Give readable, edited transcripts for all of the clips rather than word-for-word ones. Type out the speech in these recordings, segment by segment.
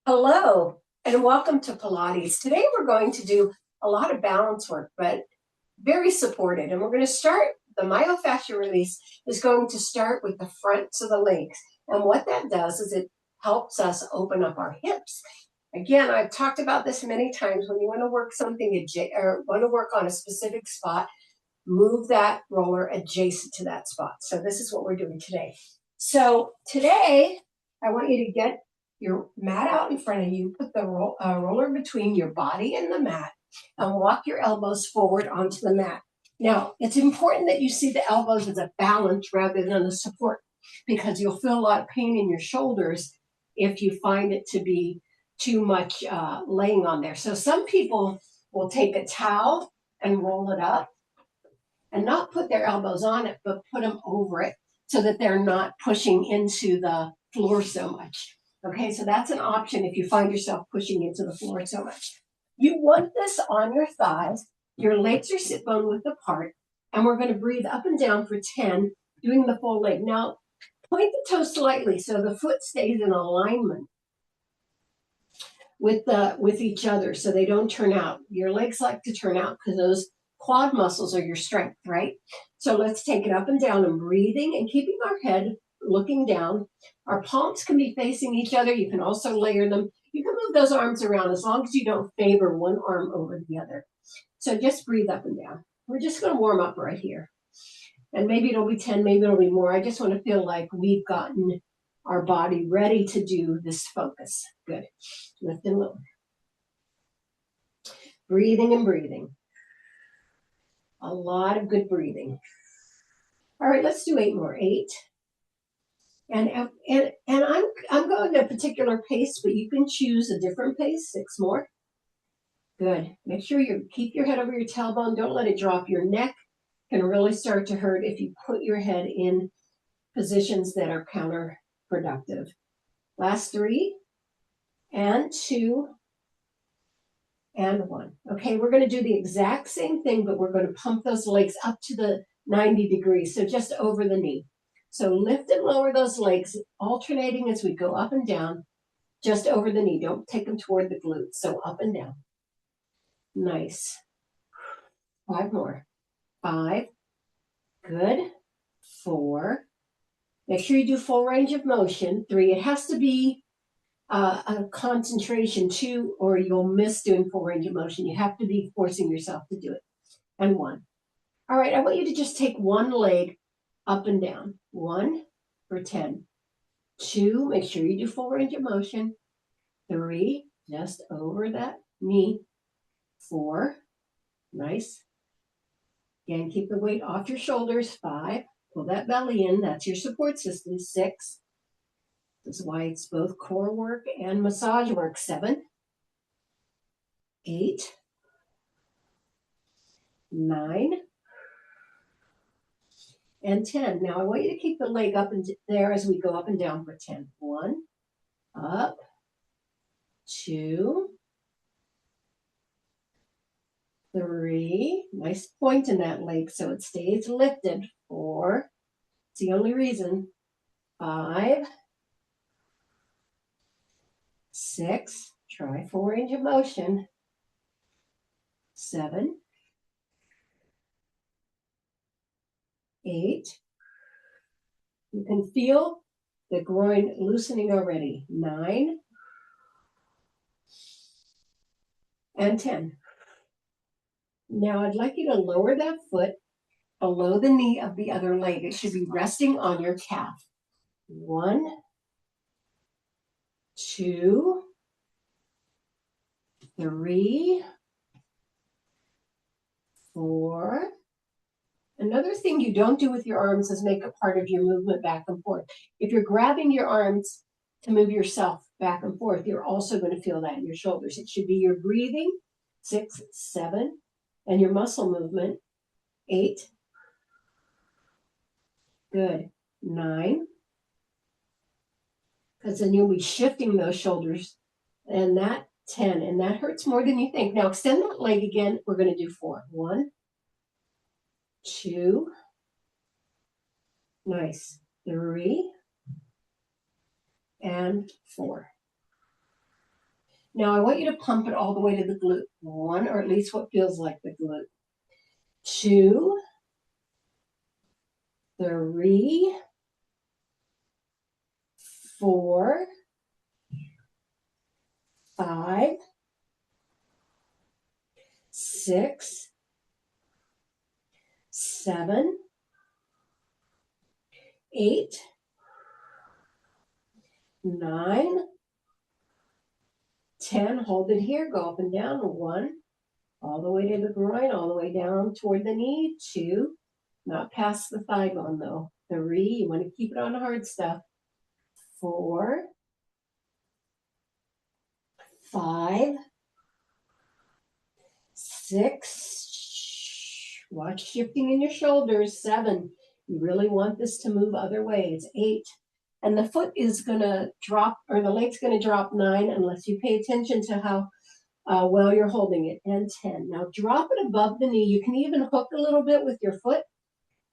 Hello, and welcome to Pilates. Today we're going to do a lot of balance work, but very supported. And we're going to start, the myofascial release is going to start with the fronts of the legs. And what that does is it helps us open up our hips. Again, I've talked about this many times. When you want to work something or want to work on a specific spot, move that roller adjacent to that spot. So this is what we're doing today. So today, I want you to get your mat out in front of you, put the roller between your body and the mat, and walk your elbows forward onto the mat. Now, it's important that you see the elbows as a balance rather than a support, because you'll feel a lot of pain in your shoulders if you find it to be too much laying on there. So some people will take a towel and roll it up and not put their elbows on it, but put them over it so that they're not pushing into the floor so much. Okay, so that's an option if you find yourself pushing into the floor so much. You want this on your thighs. Your legs are sit bone width apart, and we're going to breathe up and down for 10, doing the full leg. Now, point the toes slightly so the foot stays in alignment with each other so they don't turn out. Your legs like to turn out because those quad muscles are your strength, right? So let's take it up and down and breathing and keeping our head looking down. Our palms can be facing each other. You can also layer them. You can move those arms around as long as you don't favor one arm over the other. So just breathe up and down. We're just going to warm up right here. And maybe it'll be 10, maybe it'll be more. I just want to feel like we've gotten our body ready to do this focus. Good. Lift and lower. Breathing and breathing. A lot of good breathing. All right, let's do 8 more. 8. And I'm going at a particular pace, but you can choose a different pace. 6 more. Good. Make sure you keep your head over your tailbone. Don't let it drop. Your neck can really start to hurt if you put your head in positions that are counterproductive. Last 3 and 2 and 1. Okay, we're going to do the exact same thing, but we're going to pump those legs up to the 90 degrees, so just over the knee. So lift and lower those legs, alternating as we go up and down, just over the knee. Don't take them toward the glutes, so up and down. Nice. 5 more. 5. Good. 4. Make sure you do full range of motion. 3. It has to be a concentration. 2, or you'll miss doing full range of motion. You have to be forcing yourself to do it. And 1. All right, I want you to just take one leg up and down. 1 for 10. 2, make sure you do full range of motion. 3, just over that knee. 4, nice. Again, keep the weight off your shoulders. 5, pull that belly in. That's your support system. 6, this is why it's both core work and massage work. 7, 8, 9, and 10. Now I want you to keep the leg up and there as we go up and down for 10. 1, up, 2, 3, nice point in that leg so it stays lifted. 4, it's the only reason. 5, 6, try full range of motion. 7, 8, you can feel the groin loosening already. 9, and 10. Now I'd like you to lower that foot below the knee of the other leg. It should be resting on your calf. 1, 2, 3, 4. Another thing you don't do with your arms is make it part of your movement back and forth. If you're grabbing your arms to move yourself back and forth, you're also going to feel that in your shoulders. It should be your breathing. 6, 7, and your muscle movement. 8. Good. 9. Because then you'll be shifting those shoulders. And that 10. And that hurts more than you think. Now extend that leg again. We're going to do 4. 1, 2. Nice. 3. And 4. Now I want you to pump it all the way to the glute. 1, or at least what feels like the glute. 2, 3, 4, 5, 6, 7, 8, 9, 10. Hold it here. Go up and down. 1, all the way to the groin, all the way down toward the knee. 2, not past the thigh bone though. 3, you want to keep it on the hard stuff. 4, 5, 6, watch shifting in your shoulders. 7, you really want this to move other ways. 8, and the foot is going to drop, or the leg's going to drop. 9, unless you pay attention to how well you're holding it. And 10. Now drop it above the knee. You can even hook a little bit with your foot.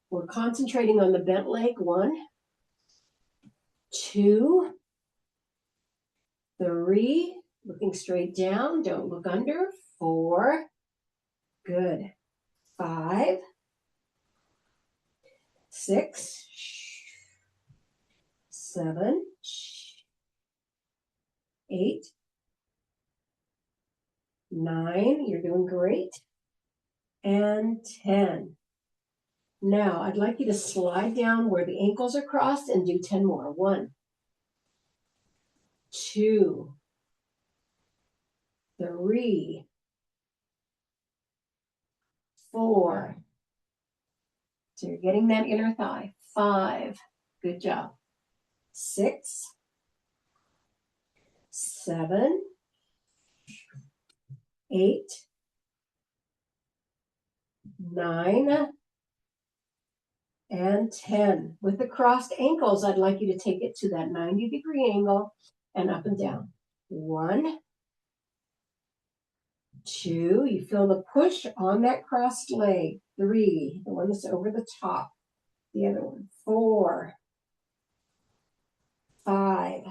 We're concentrating on the bent leg. 1, 2, 3, looking straight down. Don't look under. 4, good. 5, 6, 7, 8, 9, you're doing great, and 10. Now, I'd like you to slide down where the ankles are crossed and do 10 more. 1, 2, 3, 4. So you're getting that inner thigh. 5, good job. 6, 7, 8, 9, and 10. With the crossed ankles, I'd like you to take it to that 90-degree angle and up and down. 1, 2, you feel the push on that crossed leg. 3, the one that's over the top. The other one. 4, 5,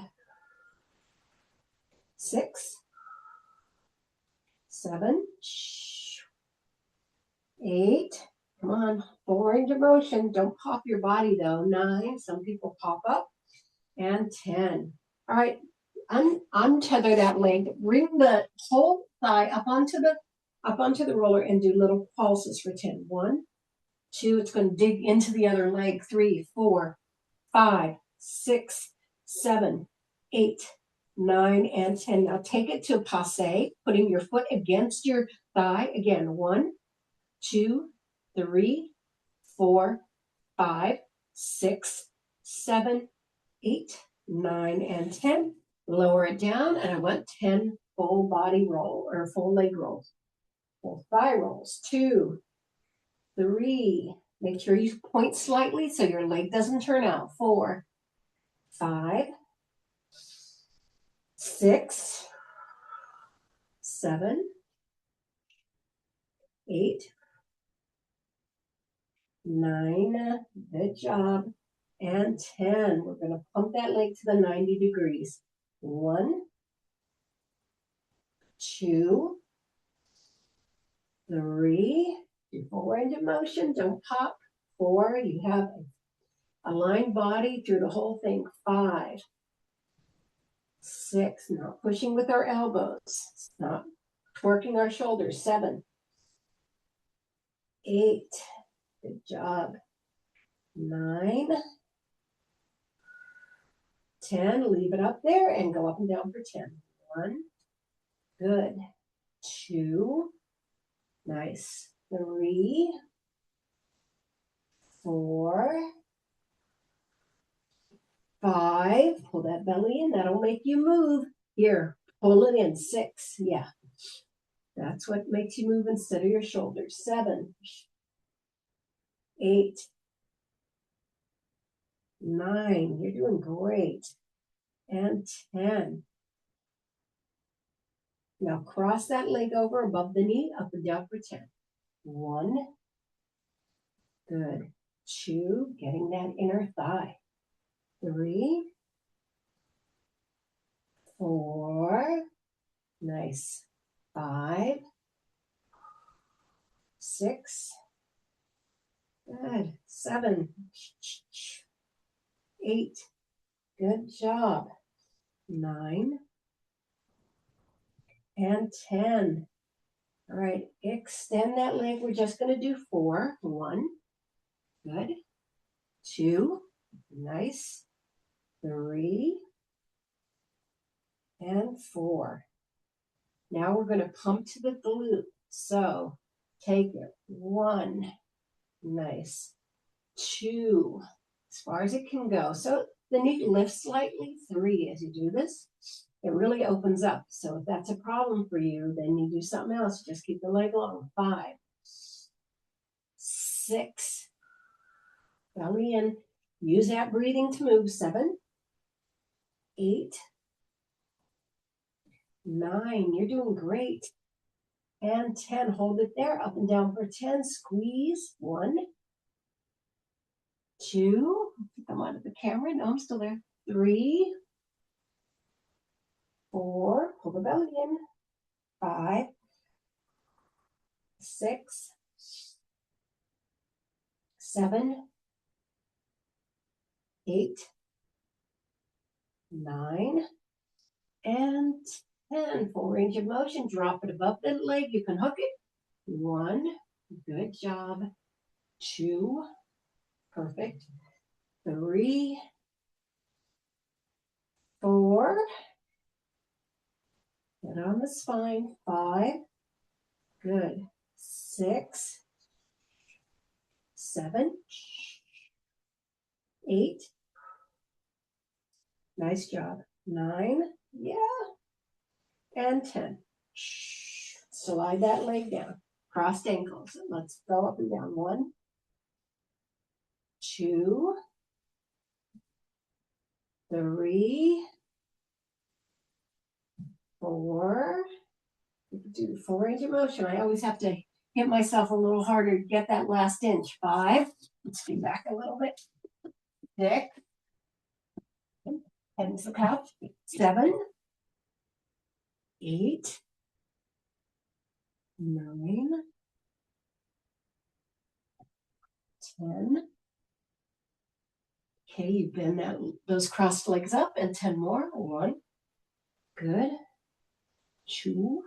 6, 7, 8. Come on, full range of motion. Don't pop your body though. 9. Some people pop up. And 10. All right, untether that leg. Bring the whole thigh up onto the roller and do little pulses for 10. 1, 2. It's going to dig into the other leg. 3, 4, 5, 6, 7, 8, 9, and 10. Now take it to passe, putting your foot against your thigh. Again, 1, 2, 3, 4, 5, 6, 7, 8, 9, and 10. Lower it down, and I want 10 full body roll, or full leg rolls. Full thigh rolls. 2, 3. Make sure you point slightly so your leg doesn't turn out. 4, 5, 6, 7, 8, 9. Good job. And 10. We're going to pump that leg to the 90 degrees. 1, 2, 3. Do full range of motion. Don't pop. 4. You have a aligned body through the whole thing. 5, 6. Not pushing with our elbows. Not twerking our shoulders. 7, 8. Good job. 9, 10. Leave it up there and go up and down for 10. 1. Good. 2. Nice. 3, 4, 5. Pull that belly in. That'll make you move. Here, pull it in. 6. Yeah. That's what makes you move instead of your shoulders. 7, 8, 9. You're doing great. And 10. Now cross that leg over above the knee, up and down for 10. 1. Good. 2. Getting that inner thigh. 3, 4, Nice. 5, 6, good. 7, 8, good job. 9 and 10. All right, extend that leg. We're just going to do 4. 1, good. 2, nice. 3 and 4. Now we're going to pump to the glute. So take it. 1, nice. 2, as far as it can go. So the knee lifts slightly. 3, as you do this, it really opens up. So if that's a problem for you, then you do something else. Just keep the leg long. 5, 6, belly in. Use that breathing to move. 7, 8, 9. You're doing great. And 10. Hold it there. Up and down for 10. Squeeze. 1, 2. Come out of the camera. No, I'm still there. 3, 4. Pull the belly in. 5, 6, 7, 8, 9, and 10. Full range of motion. Drop it above the leg. You can hook it. 1, good job. 2, perfect. 3, 4, get on the spine. 5, good. 6, 7, 8, nice job. 9, yeah, and 10. Slide that leg down. Crossed ankles. Let's go up and down. 1, 2, 3, 4. Do full range of motion. I always have to hit myself a little harder to get that last inch. 5. Let's do back a little bit. 6. Head to the couch. 7, 8, 9, 10. Okay, you bend those crossed legs up, and 10 more. 1, good. 2,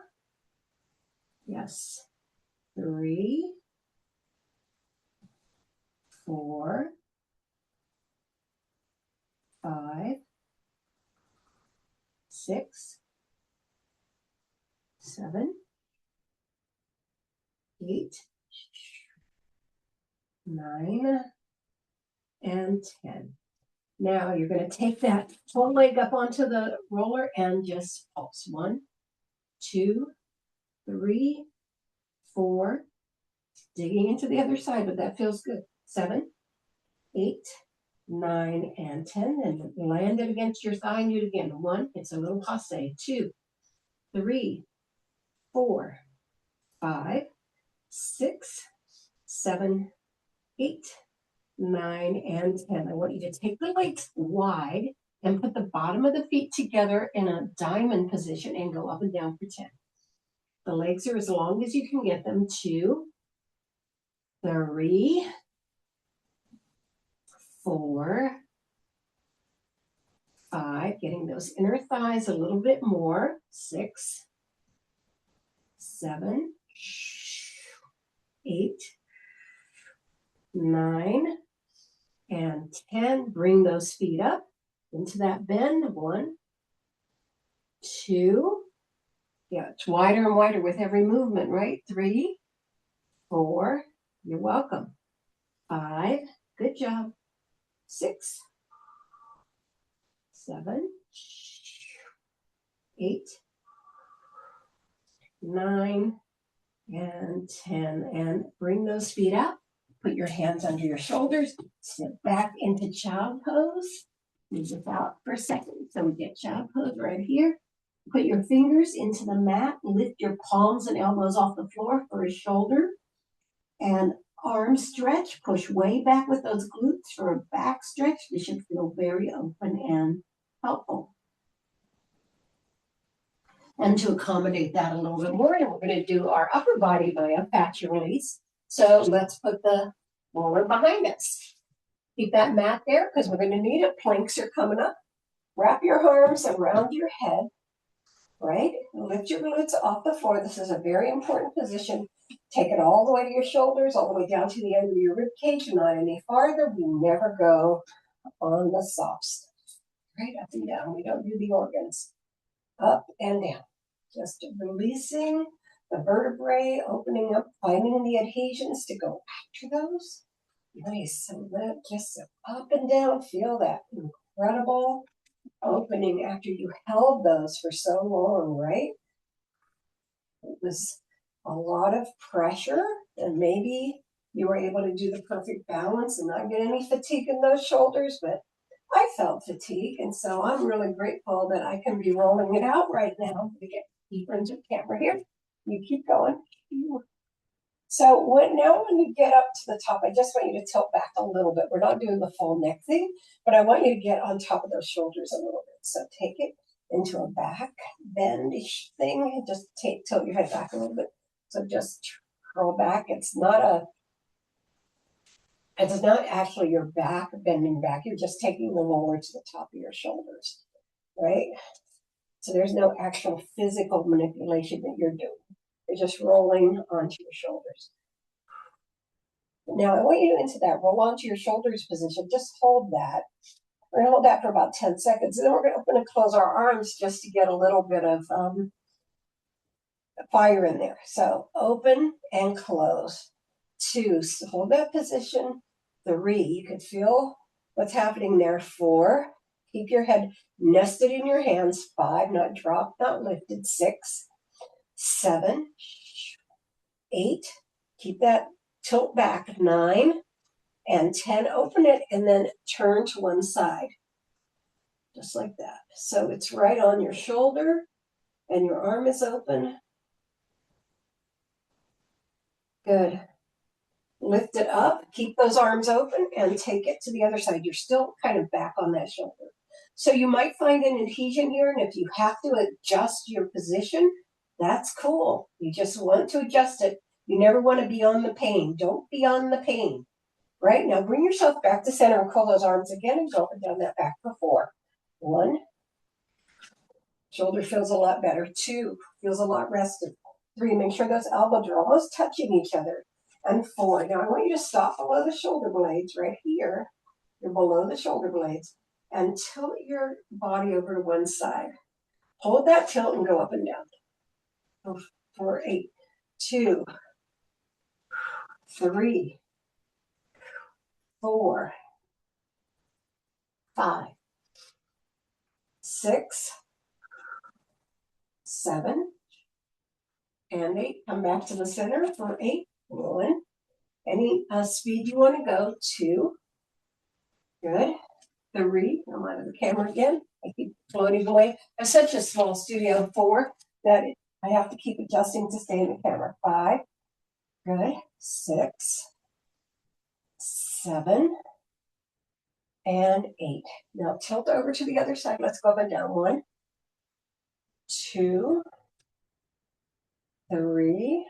yes. 3, 4, 5, 6, 7, 8, 9, and 10. Now you're going to take that whole leg up onto the roller and just pulse. 1, 2, 3, 4. Digging into the other side, but that feels good. 7, 8, 9, and 10. And land it against your thigh and do it again. 1, it's a little passe. 2, 3, 4, 5, 6, 7, 8, 9, and 10. I want you to take the legs wide and put the bottom of the feet together in a diamond position and go up and down for 10. The legs are as long as you can get them. 2, 3, 4, 5, getting those inner thighs a little bit more. 6, 7, 8, 9, and 10. Bring those feet up into that bend. 1, 2. Yeah, it's wider and wider with every movement, right? 3, 4. You're welcome. 5. Good job. 6, 7, 8, 9, and 10. And bring those feet out. Put your hands under your shoulders. Step back into child pose. Move this out for a second. So we get child pose right here. Put your fingers into the mat. Lift your palms and elbows off the floor for a shoulder and arm stretch. Push way back with those glutes for a back stretch. This should feel very open and helpful. And to accommodate that a little bit more, and we're going to do our upper body via fascia release. So let's put the roller behind us. Keep that mat there because we're going to need it. Planks are coming up. Wrap your arms around your head, right? Lift your glutes off the floor. This is a very important position. Take it all the way to your shoulders, all the way down to the end of your rib cage, not any farther. We never go on the soft stuff. Right up and down. We don't do the organs. Up and down. Just releasing the vertebrae, opening up, finding the adhesions to go after those. Nice. So let just up and down. Feel that incredible opening after you held those for so long, right? It was a lot of pressure, and maybe you were able to do the perfect balance and not get any fatigue in those shoulders, but I felt fatigue, and so I'm really grateful that I can be rolling it out right now to get deeper into the camera here. You keep going. So now when you get up to the top, I just want you to tilt back a little bit. We're not doing the full neck thing, but I want you to get on top of those shoulders a little bit. So take it into a back bendish thing and just tilt your head back a little bit. So just roll back. It's not actually your back bending back. You're just taking the roller to the top of your shoulders, right? So there's no actual physical manipulation that you're doing. You're just rolling onto your shoulders. Now I want you to into that roll onto your shoulders position. Just hold that. We're going to hold that for about 10 seconds. And then we're going to open and close our arms just to get a little bit of fire in there. So open and close. 2, so hold that position. 3, you can feel what's happening there. 4, keep your head nested in your hands. 5, not dropped, not lifted. 6, 7, 8, keep that tilt back. 9 and 10, open it and then turn to one side. Just like that. So it's right on your shoulder and your arm is open. Good. Lift it up, keep those arms open, and take it to the other side. You're still kind of back on that shoulder. So you might find an adhesion here, and if you have to adjust your position, that's cool. You just want to adjust it. You never want to be on the pain. Don't be on the pain. Right? Now bring yourself back to center and curl those arms again and go up and down that back for 4. 1. Shoulder feels a lot better. 2, feels a lot rested. 3, make sure those elbows are almost touching each other. And 4, now I want you to stop below the shoulder blades right here. You're below the shoulder blades. And tilt your body over to one side. Hold that tilt and go up and down. 4, 8, 2, 3, 4, 5, 6, 7, and 8. Come back to the center for 8. 1. Any speed you want to go. 2. Good. 3. I'm out of the camera again. I keep floating away. It's such a small studio. 4. That I have to keep adjusting to stay in the camera. 5. Good. 6, 7, and 8. Now tilt over to the other side. Let's go up and down. 1, 2, 3,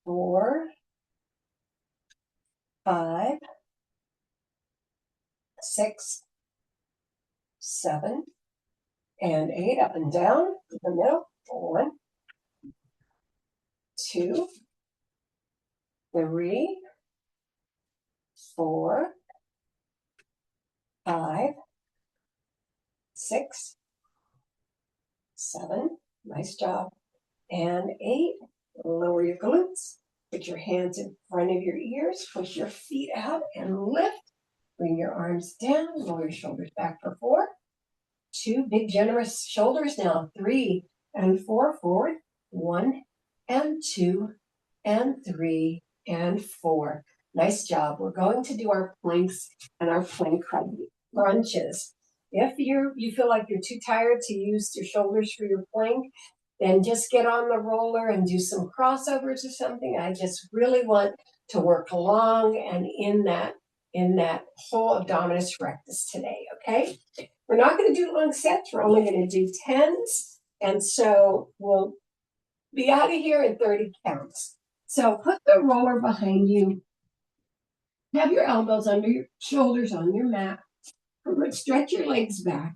4, 5, 6, 7, and 8. Up and down in the middle. 1, 2, 3, 4, 5, 6, 7. Nice job. And 8. Lower your glutes. Put your hands in front of your ears. Push your feet out and lift. Bring your arms down. Lower your shoulders back for 4. 2 big generous shoulders now. 3 and 4 forward. 1 and 2 and 3 and 4. Nice job. We're going to do our planks and our plank crunches. If you feel like you're too tired to use your shoulders for your plank, then just get on the roller and do some crossovers or something. I just really want to work long and in that whole abdominis rectus today, okay? We're not going to do long sets. We're only going to do 10s And so we'll be out of here in 30 counts. So put the roller behind you. Have your elbows under your shoulders on your mat. Stretch your legs back.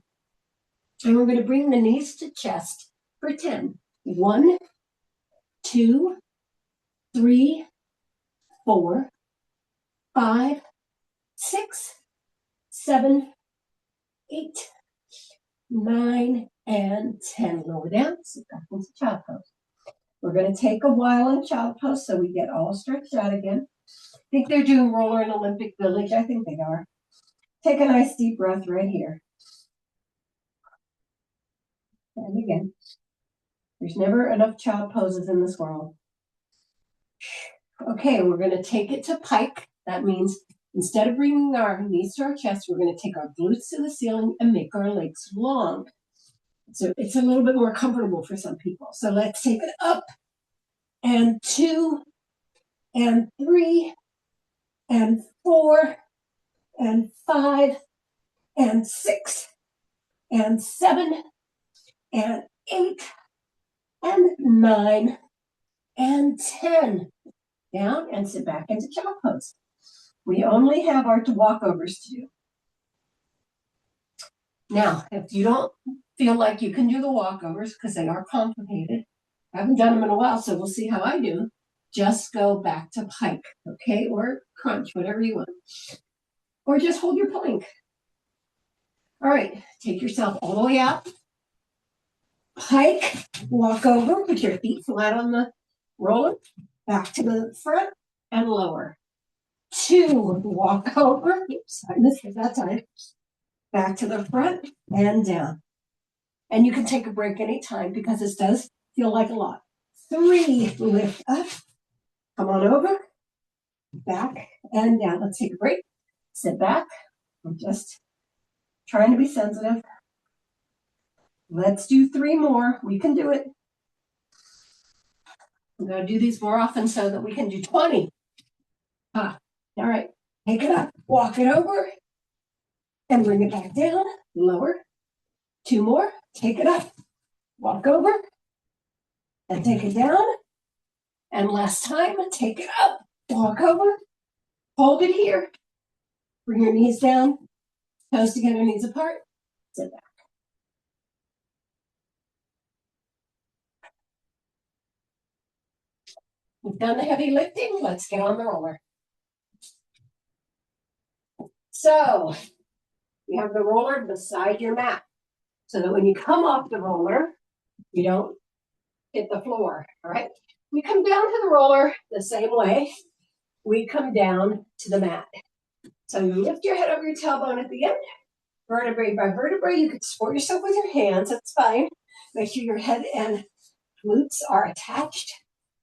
And we're going to bring the knees to chest for 10. 1, 2, 3, 4, 5, 6, 7, 8, 9, and 10. Lower down, sit back into child pose. We're going to take a while in child pose so we get all stretched out again. I think they're doing roller in Olympic Village. I think they are. Take a nice deep breath right here. And again. There's never enough child poses in this world. Okay, we're going to take it to pike. That means instead of bringing our knees to our chest, we're going to take our glutes to the ceiling and make our legs long. So it's a little bit more comfortable for some people. So let's take it up, and 2, and 3, and 4, and 5, and 6, and 7, and 8, and 9, and 10. Down and sit back into child pose. We only have our walkovers to do. Now, if you don't feel like you can do the walkovers, because they are complicated, I haven't done them in a while, so we'll see how I do. Just go back to pike, okay? Or crunch, whatever you want. Or just hold your plank. All right, take yourself all the way out. Pike, walk over, put your feet flat on the roller, back to the front, and lower. 2, walk over. Oops, I missed it that time. Back to the front and down. And you can take a break anytime because this does feel like a lot. 3, lift up. Come on over. Back and down. Let's take a break. Sit back. I'm just trying to be sensitive. Let's do 3 more. We can do it. I'm going to do these more often so that we can do 20. All right. Take it up. Walk it over. And bring it back down. Lower. 2 more. Take it up. Walk over. And take it down. And last time, take it up. Walk over. Hold it here. Bring your knees down. Toes together, knees apart. Sit back. We've done the heavy lifting. Let's get on the roller. So, you have the roller beside your mat. So that when you come off the roller, you don't hit the floor, all right? We come down to the roller the same way we come down to the mat. So you lift your head over your tailbone at the end, vertebrae by vertebrae. You can support yourself with your hands, that's fine. Make sure your head and glutes are attached.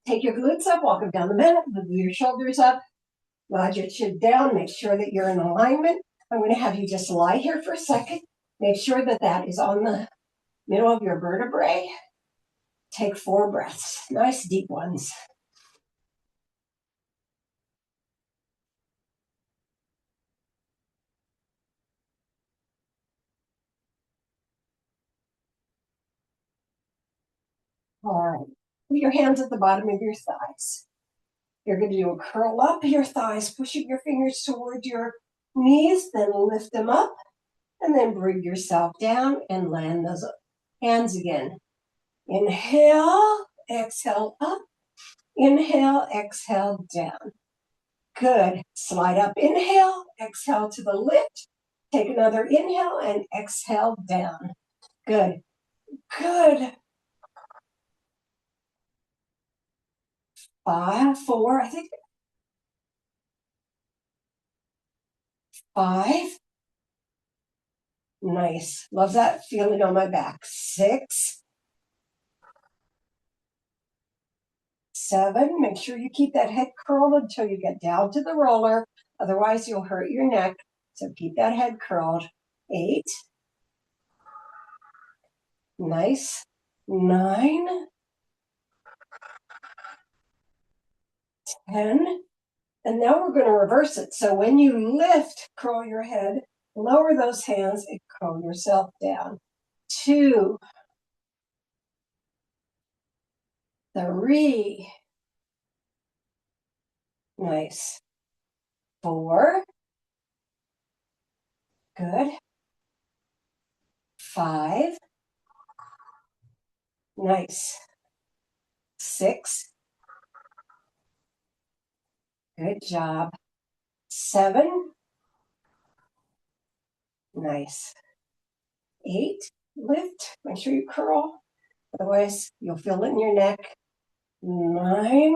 Take your glutes up, walk them down the mat, move your shoulders up, nod your chin down, make sure that you're in alignment. I'm going to have you just lie here for a second. Make sure that that is on the middle of your vertebrae. Take 4 breaths, nice deep ones. All right, put your hands at the bottom of your thighs. You're going to do a curl up your thighs, pushing your fingers toward your knees, then lift them up, and then bring yourself down and land those hands again. Inhale, exhale up. Inhale, exhale down. Good. Slide up, inhale, exhale to the lift. Take another inhale and exhale down. Good. Good. 5, 4, I think. 5. Nice. Love that feeling on my back. 6. 7. Make sure you keep that head curled until you get down to the roller. Otherwise, you'll hurt your neck. So keep that head curled. 8. Nice. 9. 10. And now we're going to reverse it. So when you lift, curl your head, lower those hands, and curl yourself down. 2. 3. Nice. 4. Good. 5. Nice. 6. Good job. 7. Nice. 8. Lift. Make sure you curl. Otherwise, you'll feel it in your neck. 9.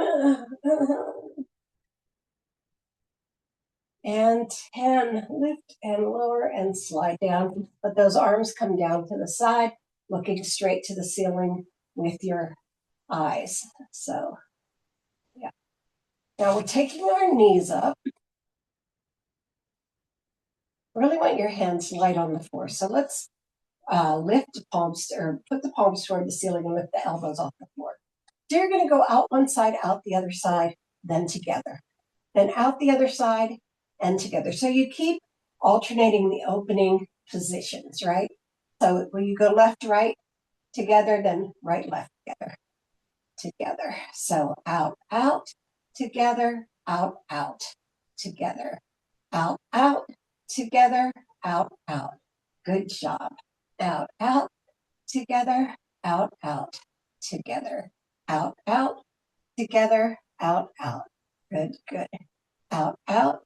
And 10. Lift and lower and slide down. Let those arms come down to the side, looking straight to the ceiling with your eyes. So, yeah. Now we're taking our knees up. Really want your hands light on the floor. So let's lift the palms or put the palms toward the ceiling and lift the elbows off the floor. So you're going to go out one side, out the other side, then together. Then out the other side and together. So you keep alternating the opening positions, right? So when you go left, right, together, then right, left, together, together. So out, out, together, out, out, together, out, out, together, out, out. Good job. Out, out, together, out, out, together, out, out, together, out, out. Good, good. Out, out,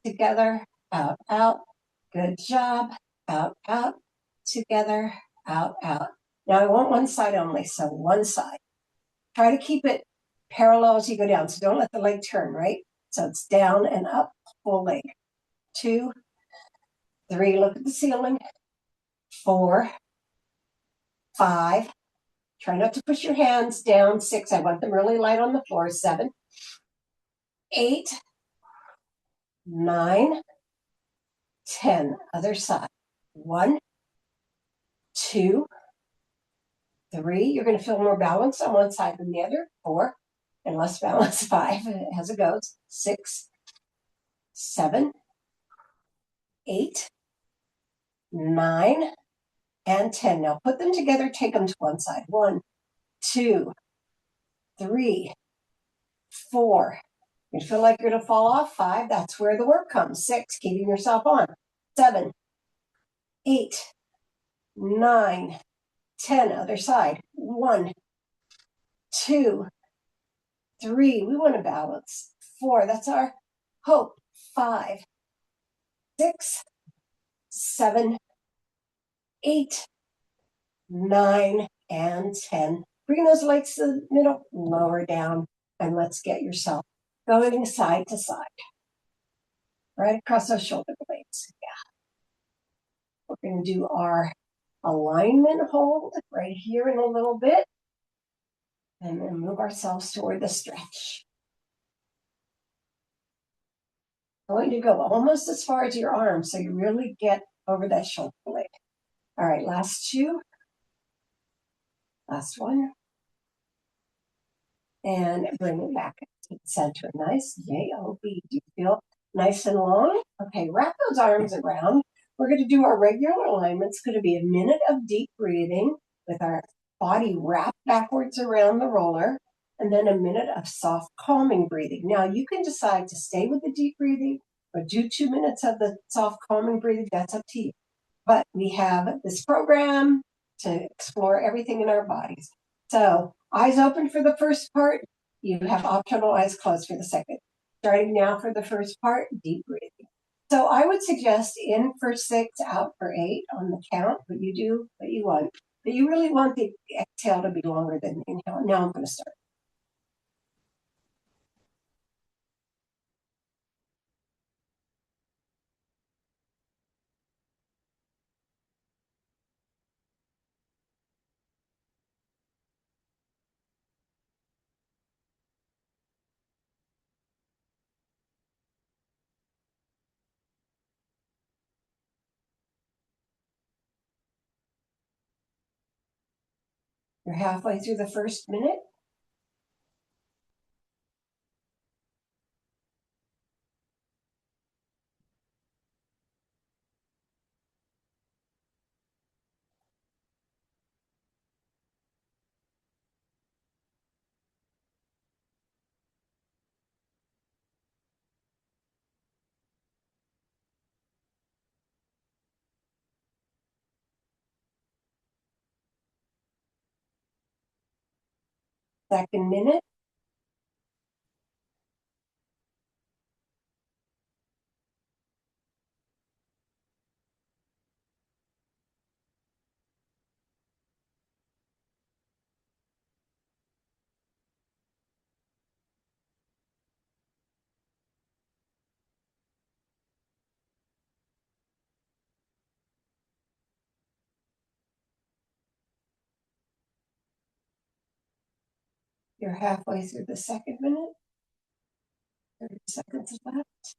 together, out, out. Good job. Out, out, together, out, out. Now I want one side only, so one side. Try to keep it parallel as you go down, so don't let the leg turn, right? So it's down and up, full leg. 2, 3, look at the ceiling. 4, 5. Try not to push your hands down. 6, I want them really light on the floor. 7, 8, 9, 10. Other side. 1, 2, 3. You're going to feel more balance on one side than the other. 4, and less balance. 5, as it goes. 6, 7, 8, 9, and 10. Now put them together. Take them to one side. 1, 2, 3, 4. You feel like you're going to fall off. 5, that's where the work comes. 6, keeping yourself on. 7, 8, 9, 10. Other side. 1, 2, 3. We want to balance. 4, that's our hope. 5, 6, 7, 8, 9, and 10. Bring those legs to the middle, lower down, and let's get yourself going side to side. Right across those shoulder blades. Yeah. We're going to do our alignment hold right here in a little bit. And then move ourselves toward the stretch. Going to go almost as far as your arm, so you really get over that shoulder blade. All right, last 2. Last 1. And bring it back to the center. Nice. J-O-B. Do you feel nice and long? Okay, wrap those arms around. We're going to do our regular alignment. It's going to be a minute of deep breathing with our body wrapped backwards around the roller, and then a minute of soft calming breathing. Now you can decide to stay with the deep breathing or do 2 minutes of the soft calming breathing. That's up to you. But we have this program to explore everything in our bodies. So eyes open for the first part. You have optional eyes closed for the second. Starting now for the first part, deep breathing. So I would suggest in for 6, out for 8 on the count, but you do what you want. But you really want the exhale to be longer than the inhale. Now I'm going to start. You're halfway through the first minute. second minute. You're halfway through the second minute. 30 seconds left.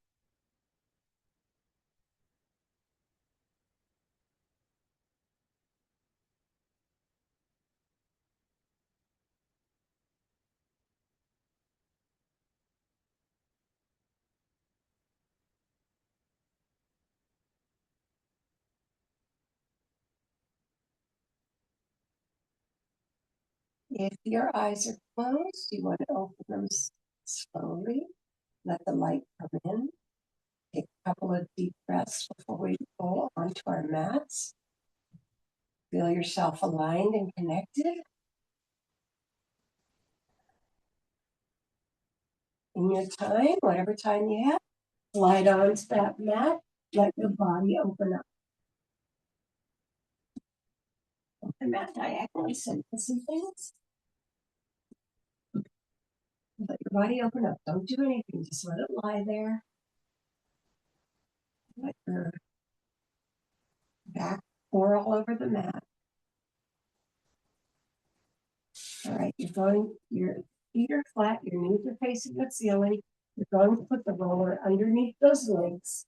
If your eyes are closed, you want to open them slowly. Let the light come in. Take a couple of deep breaths before we go onto our mats. Feel yourself aligned and connected. In your time, whatever time you have, slide onto that mat. Let your body open up. Open the mat diagonally so you can see things. Let your body open up. Don't do anything. Just let it lie there. Let your back pour all over the mat. All right, your feet are flat, your knees are facing the ceiling. You're going to put the roller underneath those legs.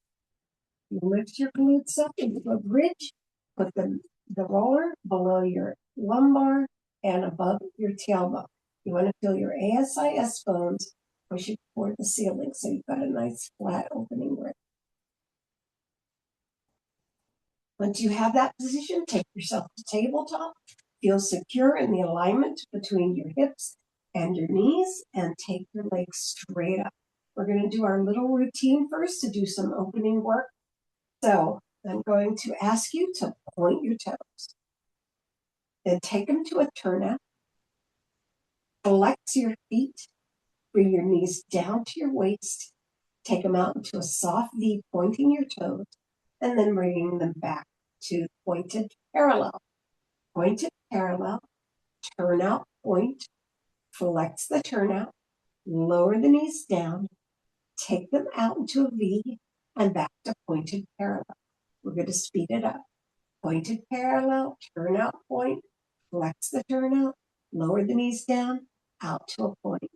You lift your glutes up into a bridge. Put the roller below your lumbar and above your tailbone. You want to feel your ASIS bones pushing toward the ceiling so you've got a nice flat opening grip. Once you have that position, take yourself to tabletop. Feel secure in the alignment between your hips and your knees and take your legs straight up. We're going to do our little routine first to do some opening work. So I'm going to ask you to point your toes. Then take them to a turnout. Flex your feet. Bring your knees down to your waist. Take them out into a soft V, pointing your toes, and then bringing them back to pointed parallel. Pointed parallel, turnout point, flex the turnout, lower the knees down, take them out into a V, and back to pointed parallel. We're going to speed it up. Pointed parallel, turnout point, flex the turnout, lower the knees down, out to a point.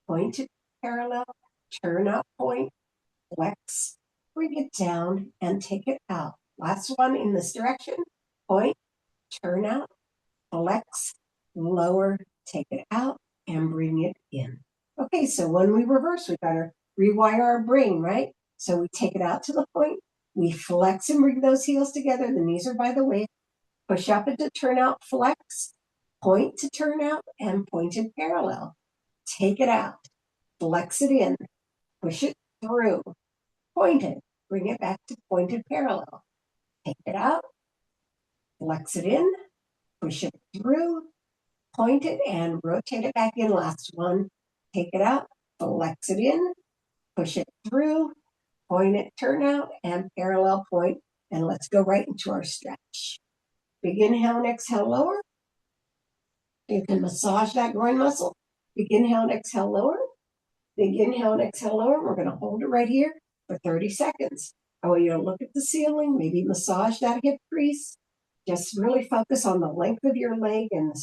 Pointed parallel, turnout point, flex, bring it down, and take it out. Last one in this direction. Point, turnout, flex, lower, take it out, and bring it in. Okay, so when we reverse, we got to rewire our brain, right? So we take it out to the point, we flex and bring those heels together, the knees are by the waist, push up into turnout, flex, point to turnout, and pointed parallel. Take it out, flex it in, push it through, point it, bring it back to pointed parallel. Take it out, flex it in, push it through, point it, and rotate it back in. Last one. Take it out, flex it in, push it through, point it, turn out, and parallel point. And let's go right into our stretch. Big inhale and exhale, lower. You can massage that groin muscle. Big inhale and exhale, lower. Big inhale and exhale, lower. We're going to hold it right here for 30 seconds. I want you to look at the ceiling, maybe massage that hip crease. Just really focus on the length of your leg and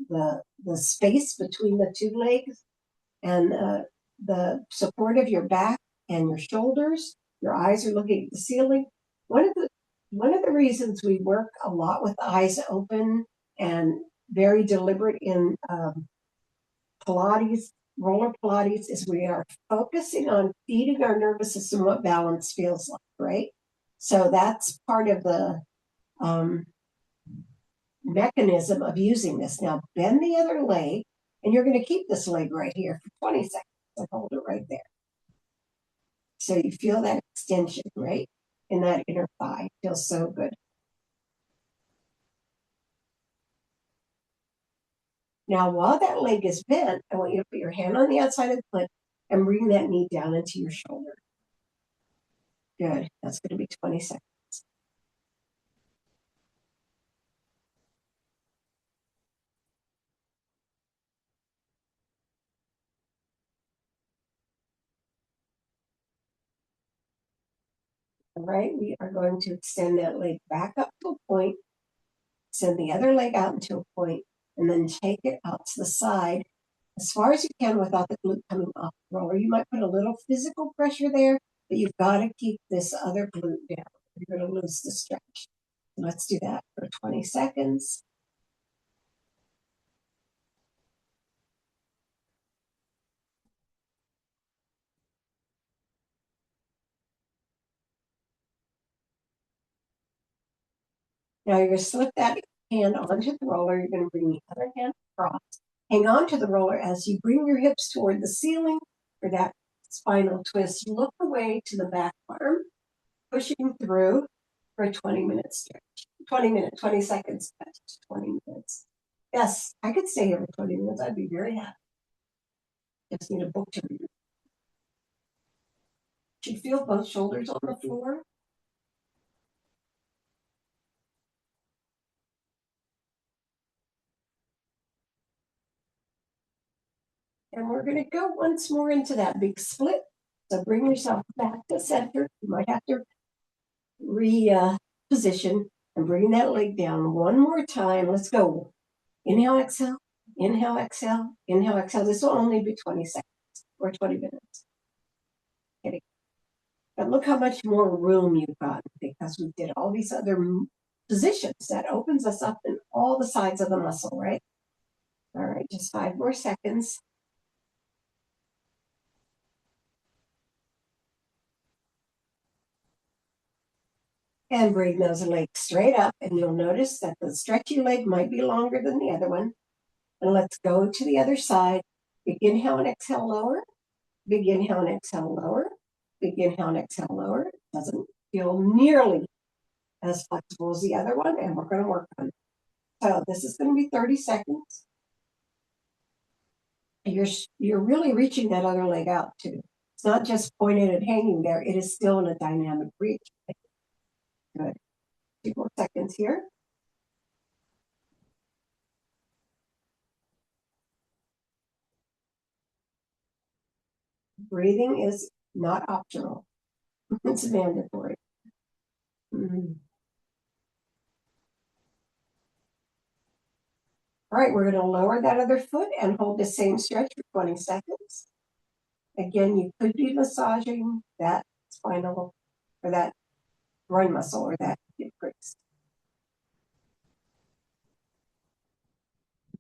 the space between the two legs and the support of your back and your shoulders. Your eyes are looking at the ceiling. One of the reasons we work a lot with eyes open and very deliberate in Pilates, roller Pilates, is we are focusing on feeding our nervous system what balance feels like, right? So that's part of the mechanism of using this. Now bend the other leg, and you're going to keep this leg right here for 20 seconds and hold it right there. So you feel that extension, right? In that inner thigh. Feels so good. Now, while that leg is bent, I want you to put your hand on the outside of the foot and bring that knee down into your shoulder. Good. That's going to be 20 seconds. All right, we are going to extend that leg back up to a point, send the other leg out into a point, and then take it out to the side as far as you can without the glute coming off the roller. You might put a little physical pressure there, but you've got to keep this other glute down. You're going to lose the stretch. Let's do that for 20 seconds. Now you're going to slip that hand onto the roller. You're going to bring the other hand across. Hang on to the roller as you bring your hips toward the ceiling for that spinal twist. Look away to the back arm, pushing through for a 20-minute stretch. 20 seconds stretch, 20 minutes. Yes, I could stay here for 20 minutes. I'd be very happy. Just need a book to read. You feel both shoulders on the floor. And we're going to go once more into that big split. So bring yourself back to center. You might have to reposition and bring that leg down one more time. Let's go. Inhale, exhale, inhale, exhale, inhale, exhale. This will only be 20 seconds or 20 minutes. Kidding. But look how much more room you've got because we did all these other positions. That opens us up in all the sides of the muscle, right? All right, just 5 more seconds. And bring those legs straight up, and you'll notice that the stretchy leg might be longer than the other one. And let's go to the other side. Big inhale and exhale lower. Big inhale and exhale lower. Big inhale and exhale lower. Doesn't feel nearly as flexible as the other one, and we're going to work on it. So this is going to be 30 seconds. You're really reaching that other leg out too. It's not just pointed and hanging there. It is still in a dynamic reach. Good. 2 more seconds here. Breathing is not optional. It's mandatory. Mm-hmm. All right, we're going to lower that other foot and hold the same stretch for 20 seconds. Again, you could be massaging that spinal or that groin muscle or that hip crease.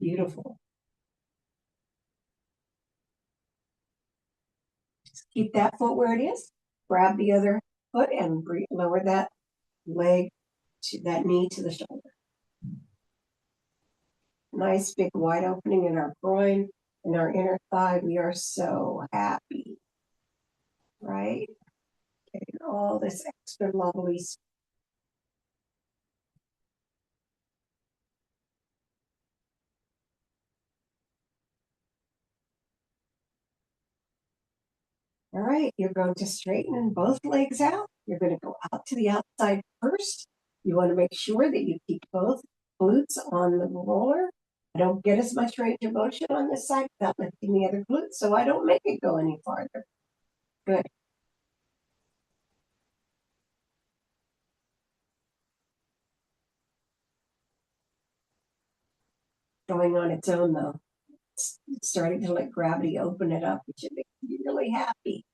Beautiful. Just keep that foot where it is. Grab the other foot and lower that leg to that knee to the shoulder. Nice big wide opening in our groin and our inner thigh. We are so happy, right? Getting all this extra lovely. All right, you're going to straighten both legs out. You're going to go out to the outside first. You want to make sure that you keep both glutes on the roller. I don't get as much range of motion on this side without lifting the other glute, so I don't make it go any farther. Good. Going on its own, though. It's starting to let gravity open it up, which makes me really happy.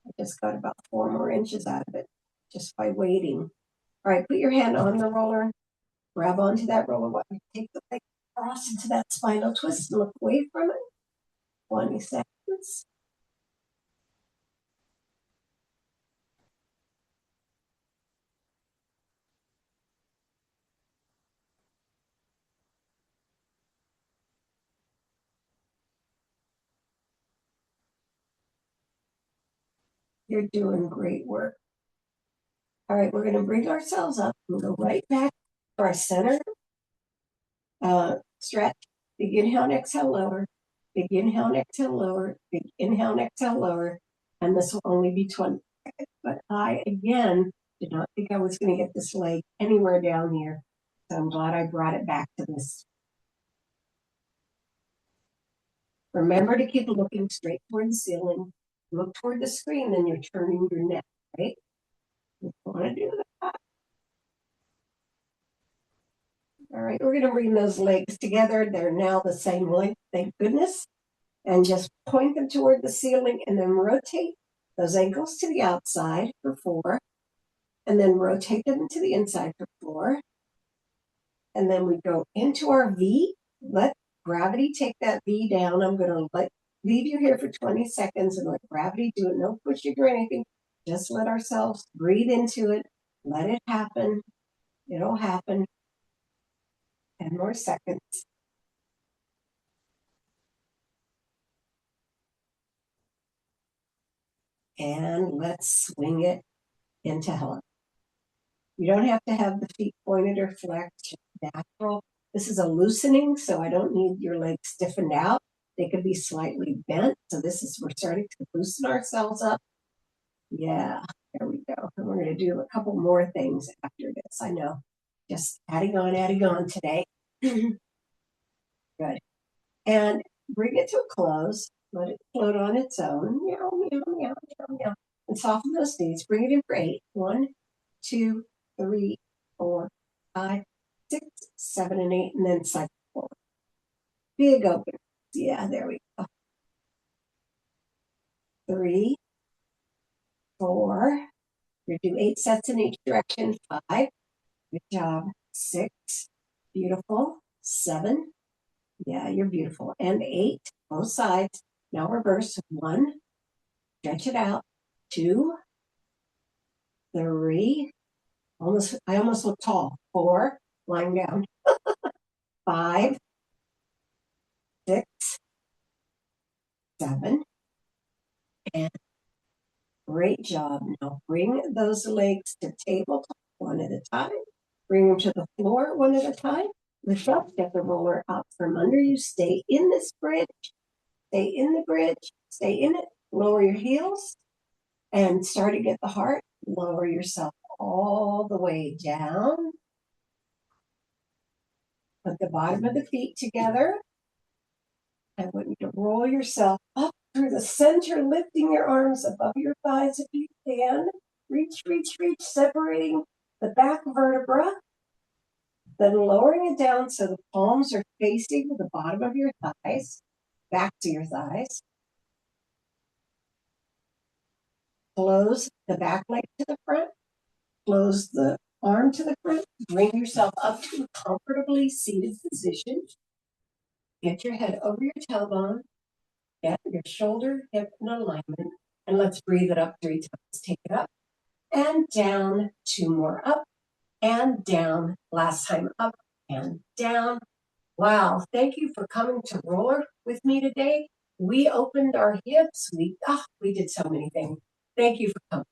I just got about 4 more inches out of it just by waiting. All right, put your hand on the roller. Grab onto that roller. Take the leg across into that spinal twist and look away from it. 20 seconds. You're doing great work. All right, we're going to bring ourselves up and go right back to our center stretch. Big inhale and exhale, lower. Big inhale and exhale, lower. Big inhale and exhale, lower. And this will only be 20 seconds. But I, again, did not think I was going to get this leg anywhere down here. So I'm glad I brought it back to this. Remember to keep looking straight toward the ceiling. Look toward the screen, then you're turning your neck, right? You want to do that. All right, we're going to bring those legs together. They're now the same length, thank goodness. And just point them toward the ceiling and then rotate those ankles to the outside for 4. And then rotate them to the inside for 4. And then we go into our V. Let gravity take that V down. I'm going to leave you here for 20 seconds and let gravity do it. No pushing or anything. Just let ourselves breathe into it. Let it happen. It'll happen. 10 more seconds. And let's swing it into hell. You don't have to have the feet pointed or flexed, just natural. This is a loosening, so I don't need your legs stiffened out. They could be slightly bent. So we're starting to loosen ourselves up. Yeah, there we go. And we're going to do a couple more things after this. I know, just adding on today. Good. And bring it to a close. Let it float on its own. Meow, meow, meow, meow, meow. And soften those knees. Bring it in for 8. 1, 2, 3, 4, 5, 6, 7, and 8. And then cycle forward. Big open. Yeah, there we go. 3, 4. We're going to do 8 sets in each direction. 5. Good job. 6. Beautiful. 7. Yeah, you're beautiful. And 8. Both sides. Now reverse. 1. Stretch it out. 2. 3. I almost look tall. 4. Lying down. 5. 6. 7. And great job. Now bring those legs to tabletop one at a time. Bring them to the floor one at a time. Lift up, get the roller out from under you. Stay in this bridge. Stay in the bridge. Stay in it. Lower your heels and start to get the heart. Lower yourself all the way down. Put the bottom of the feet together. I want you to roll yourself up through the center, lifting your arms above your thighs if you can. Reach, reach, reach, separating the back vertebra. Then lowering it down so the palms are facing the bottom of your thighs, back to your thighs. Close the back leg to the front. Close the arm to the front. Bring yourself up to a comfortably seated position. Get your head over your tailbone. Get your shoulder, hip in alignment. And let's breathe it up 3 times. Take it up and down. 2 more up and down. Last time up and down. Wow, thank you for coming to roller with me today. We opened our hips. We did so many things. Thank you for coming.